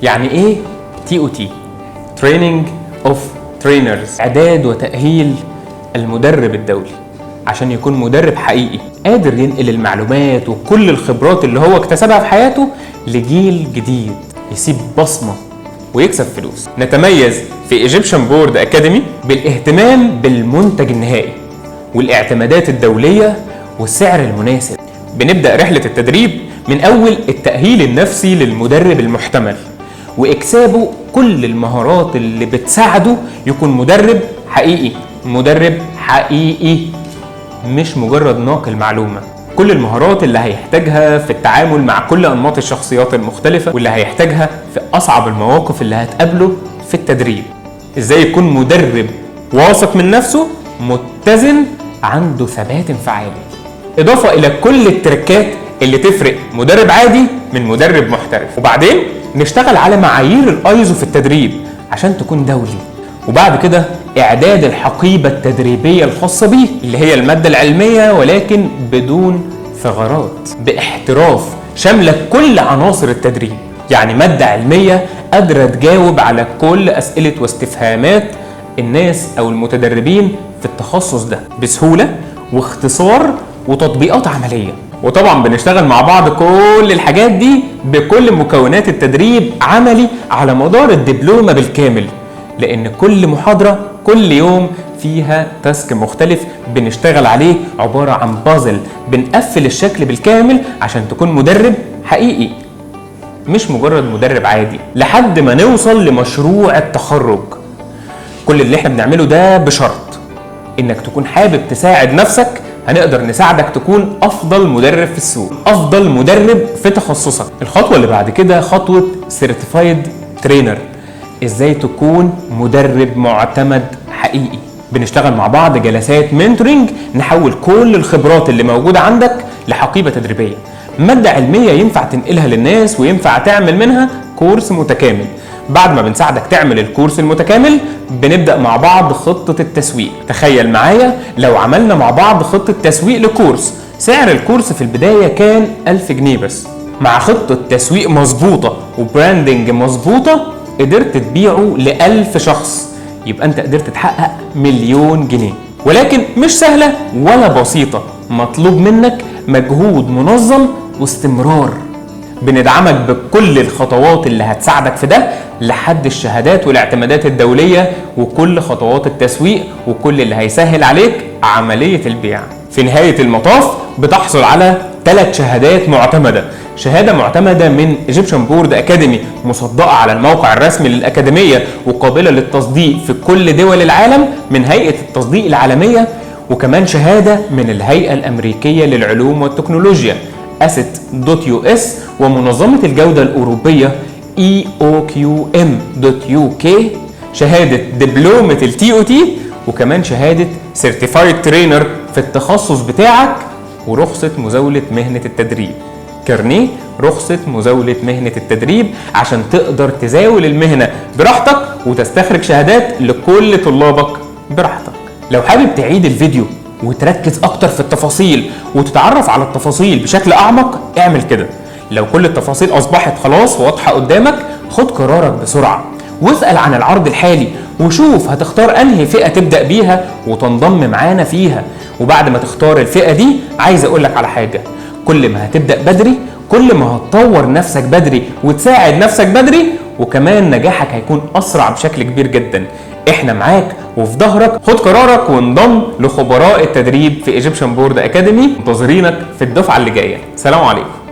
يعني ايه TOT؟ Training of Trainers، اعداد وتأهيل المدرب الدولي عشان يكون مدرب حقيقي قادر ينقل المعلومات وكل الخبرات اللي هو اكتسبها في حياته لجيل جديد يسيب بصمة ويكسب فلوس. نتميز في Egyptian Board Academy بالاهتمام بالمنتج النهائي والاعتمادات الدولية والسعر المناسب. بنبدأ رحلة التدريب من أول التأهيل النفسي للمدرب المحتمل وإكسابه كل المهارات اللي بتساعده يكون مدرب حقيقي. مدرب حقيقي مش مجرد ناقل معلومة. كل المهارات اللي هيحتاجها في التعامل مع كل أنماط الشخصيات المختلفة واللي هيحتاجها في أصعب المواقف اللي هتقابله في التدريب. إزاي يكون مدرب واثق من نفسه، متزن، عنده ثبات انفعالي، إضافة إلى كل التركات اللي تفرق مدرب عادي من مدرب محترف. وبعدين نشتغل على معايير الأيزو في التدريب عشان تكون دولي. وبعد كده إعداد الحقيبة التدريبية الخاصة بيه اللي هي المادة العلمية ولكن بدون ثغرات، باحتراف شاملة كل عناصر التدريب. يعني مادة علمية قادرة تجاوب على كل أسئلة واستفهامات الناس أو المتدربين في التخصص ده بسهولة واختصار وتطبيقات عملية. وطبعا بنشتغل مع بعض كل الحاجات دي بكل مكونات التدريب عملي على مدار الدبلومة بالكامل، لأن كل محاضرة كل يوم فيها تاسك مختلف بنشتغل عليه، عبارة عن بازل بنقفل الشكل بالكامل عشان تكون مدرب حقيقي مش مجرد مدرب عادي، لحد ما نوصل لمشروع التخرج. كل اللي احنا بنعمله ده بشرط انك تكون حابب تساعد نفسك. هنقدر نساعدك تكون افضل مدرب في السوق، افضل مدرب في تخصصك. الخطوة اللي بعد كده خطوة Certified Trainer، ازاي تكون مدرب معتمد حقيقي. بنشتغل مع بعض جلسات منتورنج نحول كل الخبرات اللي موجودة عندك لحقيبة تدريبية، مادة علمية ينفع تنقلها للناس وينفع تعمل منها كورس متكامل. بعد ما بنساعدك تعمل الكورس المتكامل بنبدأ مع بعض خطة التسويق. تخيل معايا لو عملنا مع بعض خطة تسويق لكورس، سعر الكورس في البداية كان 1000 جنيه بس. مع خطة تسويق مظبوطة وبراندنج مظبوطة قدرت تبيعه ل1000 شخص، يبقى انت قدرت تحقق 1,000,000 جنيه. ولكن مش سهلة ولا بسيطة، مطلوب منك مجهود منظم واستمرار. بندعمك بكل الخطوات اللي هتساعدك في ده لحد الشهادات والاعتمادات الدولية وكل خطوات التسويق وكل اللي هيسهل عليك عملية البيع. في نهاية المطاف بتحصل على 3 شهادات معتمدة. شهادة معتمدة من Egyptian Board Academy مصدقة على الموقع الرسمي للأكاديمية وقابلة للتصديق في كل دول العالم من هيئة التصديق العالمية، وكمان شهادة من الهيئة الأمريكية للعلوم والتكنولوجيا ACET.US ومنظمة الجودة الأوروبية EOQM.UK، شهادة دبلومة TOT، وكمان شهادة Certified Trainer في التخصص بتاعك، ورخصة مزاولة مهنة التدريب. كارنيه رخصة مزاولة مهنة التدريب عشان تقدر تزاول المهنة براحتك وتستخرج شهادات لكل طلابك براحتك. لو حابب تعيد الفيديو وتركز اكتر في التفاصيل وتتعرف على التفاصيل بشكل اعمق اعمل كده. لو كل التفاصيل اصبحت خلاص واضحة قدامك خد قرارك بسرعة واسأل عن العرض الحالي وشوف هتختار انهي فئة تبدأ بيها وتنضم معانا فيها. وبعد ما تختار الفئة دي عايز اقولك على حاجة، كل ما هتبدأ بدري كل ما هتطور نفسك بدري وتساعد نفسك بدري، وكمان نجاحك هيكون أسرع بشكل كبير جدا. احنا معاك وفي ظهرك. خد قرارك وانضم لخبراء التدريب في Egyptian Board Academy. منتظرينك في الدفعة اللي جاية. سلام عليكم.